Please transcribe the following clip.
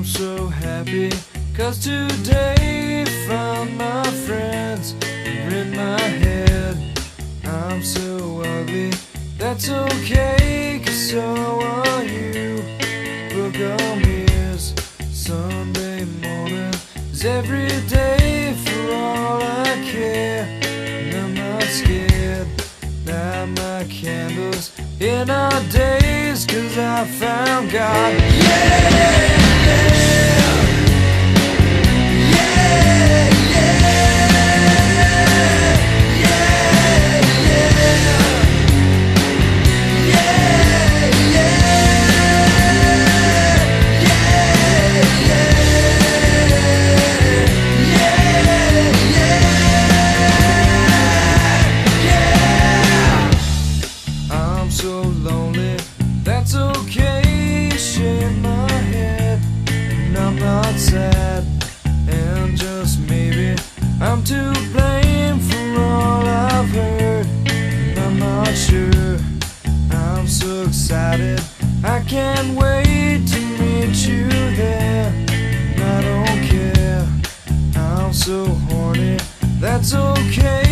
I'm so happy, 'cause today found my friends are in my head. I'm so ugly, that's okay, 'cause so are you. Book on ears, Sunday morning is every day for all I care. And I'm not scared, light my candles in our days, 'cause I found God. Yeah! So lonely, that's okay, shake my head, and I'm not sad, and just maybe I'm to blame for all I've heard, and I'm not sure. I'm so excited, I can't wait to meet you there, and I don't care, I'm so horny, that's okay.